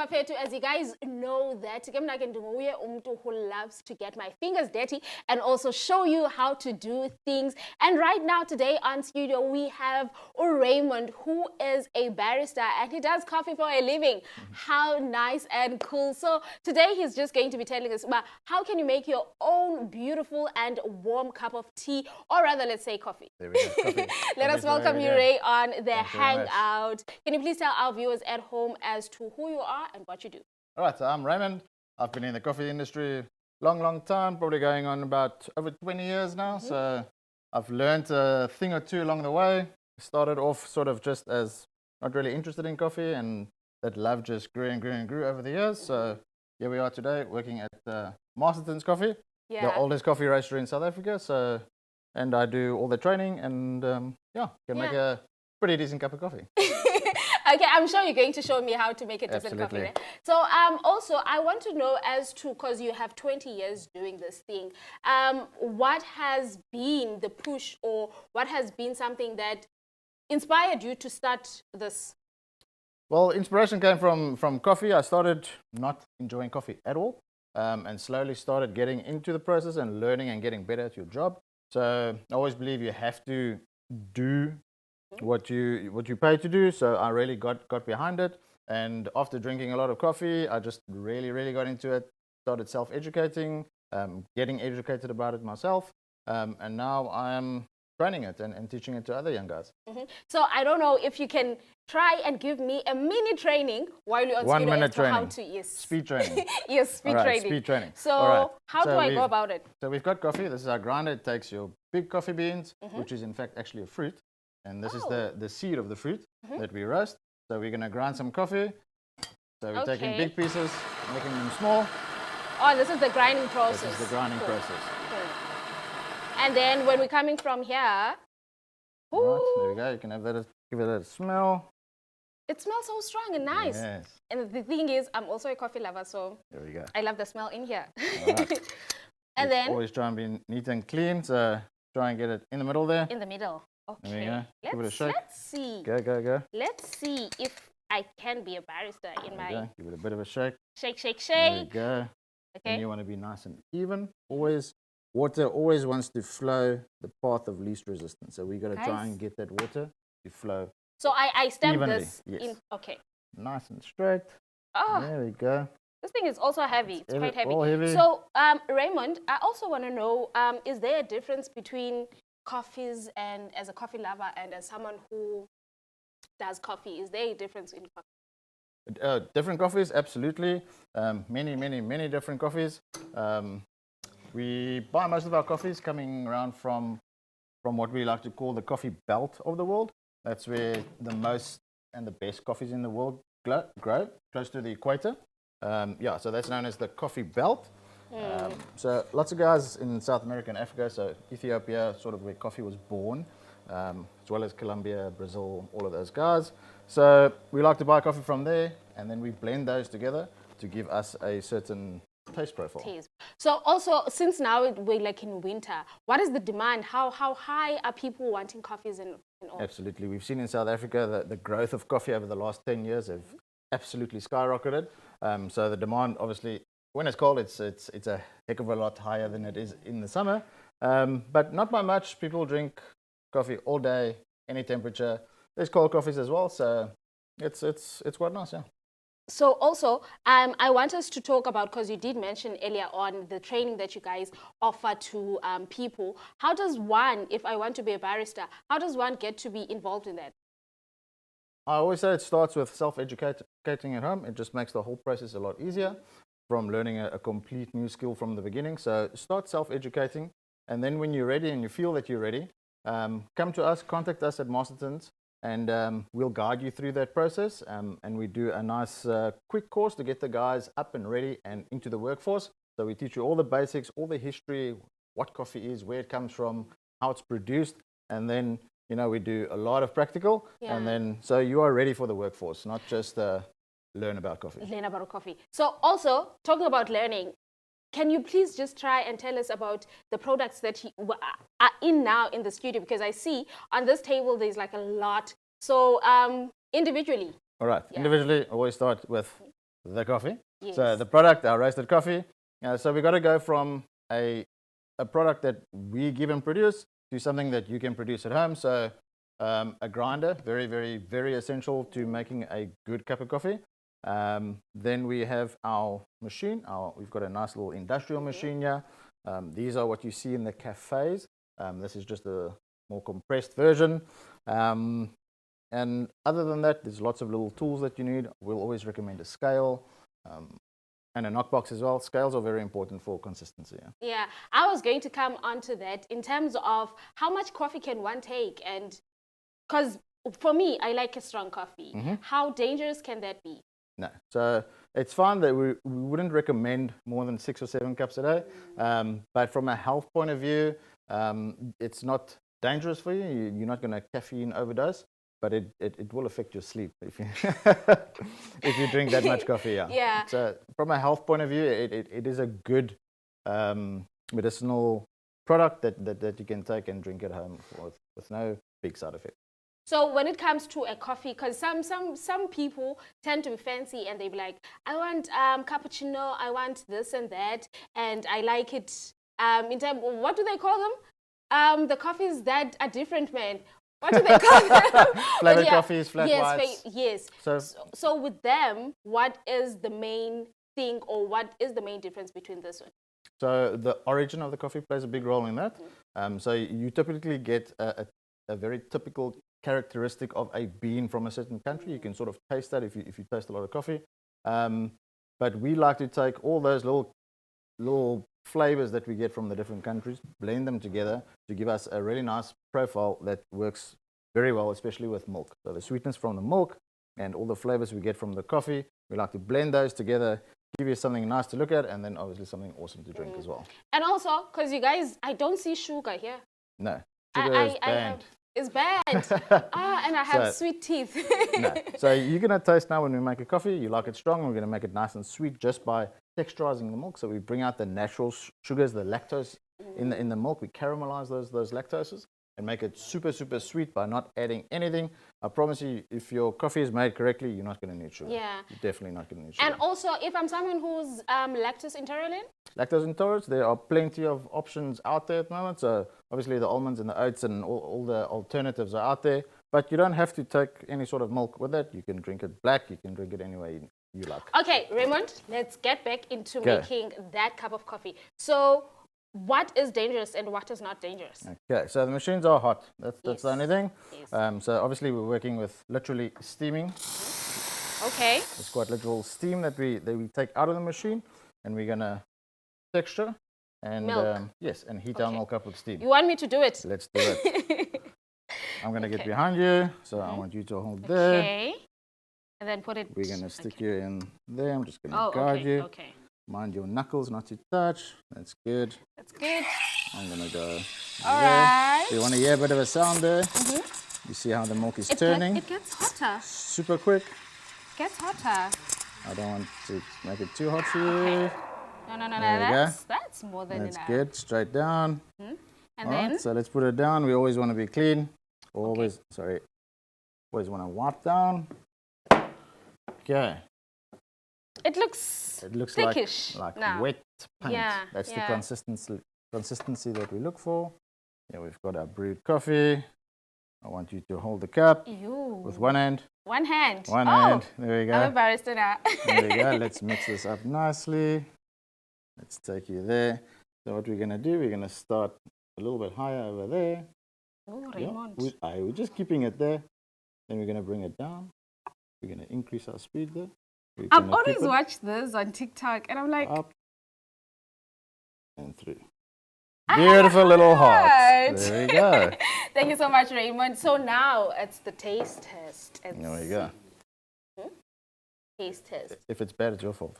Bafetu, as you guys know that who loves to get my fingers dirty and also show you how to do things. And right now today on studio we have Raymond, who is a barista and he does coffee for a living. How nice and cool. So today he's just going to be telling us about how can you make your own beautiful and warm cup of tea, or rather let's say coffee. There we go. Coffee. Let us welcome you, Ray, on the Thank you very much. Hangout. Can you please tell our viewers at home as to who you are and what you do? All right, so I'm Raymond. I've been in the coffee industry long time, probably going on about over 20 years now. So I've learned a thing or two along the way. Started off sort of just as not really interested in coffee, and that love just grew and grew over the years. So here we are today working at Mastertons Coffee, the oldest coffee roastery in South Africa. So, and I do all the training and can make a pretty decent cup of coffee. Okay, I'm sure you're going to show me how to make a decent coffee. Right? So also I want to know as to, because you have 20 years doing this thing, what has been the push, or what has been something that inspired you to start this? Well, inspiration came from coffee. I started not enjoying coffee at all, and slowly started getting into the process and learning and getting better at your job. So I always believe you have to do what you pay to do. So I really got behind it, and after drinking a lot of coffee, I just really got into it. Started self-educating, getting educated about it myself, and now I am training it and teaching it to other young guys. So I don't know if you can try and give me a mini training while you're on 1 minute training. How to speed training. Yes, speed training. Speed training. So how do I go about it? So we've got coffee. This is our grinder. It takes your big coffee beans, which is in fact actually a fruit, and this is the seed of the fruit that we roast. So we're going to grind some coffee. So we're taking big pieces, making them small. Oh, this is the grinding process. This is the grinding process. And then when we're coming from here, right, there we go. You can have that, give it a smell. It smells so strong and nice. Yes. And the thing is, I'm also a coffee lover, so there we go. I love the smell in here. Right. And then always try and be neat and clean. So try and get it in the middle there. In the middle. Okay. There we go. Give it a shake. Let's see. Go. Let's see if I can be a barista in my. Go. Give it a bit of a shake. Shake. There we go. Okay. And you want to be nice and even. Water always wants to flow the path of least resistance. So we got to try and get that water to flow. So I stamp evenly. this in. Okay. Nice and straight. Oh. There we go. This thing is also heavy. It's quite heavy. All heavy. So Raymond, I also want to know, is there a difference between coffees and as a coffee lover and as someone who does coffee? Is there a difference in coffee? Different coffees, absolutely. Many different coffees. We buy most of our coffees coming around from what we like to call the coffee belt of the world. That's where the most and the best coffees in the world grow, close to the equator. So that's known as the coffee belt. So lots of guys in South America and Africa, so Ethiopia, sort of where coffee was born, as well as Colombia, Brazil, all of those guys. So we like to buy coffee from there, and then we blend those together to give us a certain taste profile. So also, since now we're like in winter, what is the demand? How high are people wanting coffees and all? Absolutely. We've seen in South Africa the growth of coffee over the last 10 years have absolutely skyrocketed. So the demand, obviously, when it's cold, it's a heck of a lot higher than it is in the summer. But not by much. People drink coffee all day, any temperature. There's cold coffees as well, so it's quite nice, yeah. So also, I want us to talk about, because you did mention earlier on the training that you guys offer to people. How does one, if I want to be a barista, how does one get to be involved in that? I always say it starts with self-educating at home. It just makes the whole process a lot easier from learning a complete new skill from the beginning. So start self-educating, and then when you're ready and you feel that you're ready, come to us, contact us at Mastertons, and we'll guide you through that process. And we do a nice quick course to get the guys up and ready and into the workforce. So we teach you all the basics, all the history, what coffee is, where it comes from, how it's produced, and then we do a lot of practical, and then so you are ready for the workforce, not just learn about coffee. Learn about coffee. So also, talking about learning, can you please just try and tell us about the products that are in now in the studio? Because I see on this table there's like a lot. So individually. All right. Individually, I always start with the coffee. Yes. So the product, our roasted coffee. So we got to go from a product that we give and produce to something that you can produce at home. So a grinder, very, very, very essential to making a good cup of coffee. Then we have our machine. We've got a nice little industrial machine here. These are what you see in the cafes. This is just a more compressed version. And other than that, there's lots of little tools that you need. We'll always recommend a scale and a knockbox as well. Scales are very important for consistency. Yeah, I was going to come on to that in terms of how much coffee can one take, and because for me, I like a strong coffee. How dangerous can that be? No, so it's fine that we wouldn't recommend more than 6 or 7 cups a day. But from a health point of view, it's not dangerous for you. You're not going to caffeine overdose. But it will affect your sleep if you if you drink that much coffee. Yeah. So from a health point of view, it is a good medicinal product that you can take and drink at home with no big side effect. So when it comes to a coffee, because some people tend to be fancy and they be like, I want cappuccino, I want this and that, and I like it. In terms, what do they call them? The coffees that are different, man. What do they call them? Flavored coffees, flat whites. Yes. So with them, what is the main thing, or what is the main difference between this one? So the origin of the coffee plays a big role in that. So you typically get a very typical characteristic of a bean from a certain country. You can sort of taste that if you taste a lot of coffee. But we like to take all those little flavors that we get from the different countries, blend them together to give us a really nice profile that works very well, especially with milk. So the sweetness from the milk and all the flavors we get from the coffee, we like to blend those together, give you something nice to look at, and then obviously something awesome to drink as well. And also, because you guys, I don't see sugar here. No, sugar is banned. It's bad. And I have sweet teeth. No. So you're going to taste now when we make a coffee, you like it strong, and we're going to make it nice and sweet just by texturizing the milk. So we bring out the natural sugars, the lactose in the milk. We caramelize those lactoses and make it super, super sweet by not adding anything. I promise you, if your coffee is made correctly, you're not going to need sugar. Yeah. You're definitely not going to need sugar. And also, if I'm someone who's lactose intolerant? Lactose intolerant, there are plenty of options out there at the moment. So obviously the almonds and the oats and all the alternatives are out there. But you don't have to take any sort of milk with it. You can drink it black. You can drink it any way you like. Okay, Raymond, let's get back into making that cup of coffee. So what is dangerous and what is not dangerous? Okay, so the machines are hot. That's the only thing. Yes. So obviously we're working with literally steaming. Okay. It's quite literal steam that we take out of the machine, and we're gonna texture and yes, and heat our milk up with steam. You want me to do it? Let's do it. I'm gonna get behind you, so I want you to hold there. Okay. And then put it. We're gonna stick you in there. I'm just gonna guide you. Okay. Mind your knuckles not to touch. That's good. That's good. I'm gonna go. All right. So you want to hear a bit of a sound there? You see how the milk is turning? It gets hotter. Super quick. It gets hotter. I don't want to make it too hot for you. Okay. No. That's more than enough. That's good. Straight down. And All then? right, so let's put it down. We always want to be clean. Always want to wipe down. Okay. It looks thickish like now. wet paint. Yeah, That's the consistency that we look for. Yeah, we've got our brewed coffee. I want you to hold the cup with one hand. One hand. One hand. There we go. I'm a barista now. There we go. Let's mix this up nicely. Let's take you there. So what we're going to do, we're going to start a little bit higher over there. Oh, Raymond. We're just keeping it there. Then we're going to bring it down. We're going to increase our speed there. I've always watched this on TikTok, and I'm like... Up and through. Beautiful little heart. There we go. Thank you so much, Raymond. So now it's the taste test. There we go. Taste test. If it's bad, it's your fault.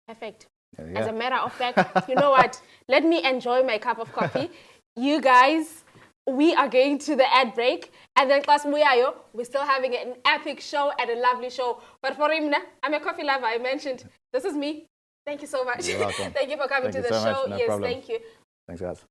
Perfect. As a matter of fact, you know what? Let me enjoy my cup of coffee. You guys, we are going to the ad break. And then, class, we're still having an epic show and a lovely show. But for him, I'm a coffee lover. I mentioned this is me. Thank you so much. You're welcome. Thank you for coming to the show. No problem. Thank you. Thanks, guys.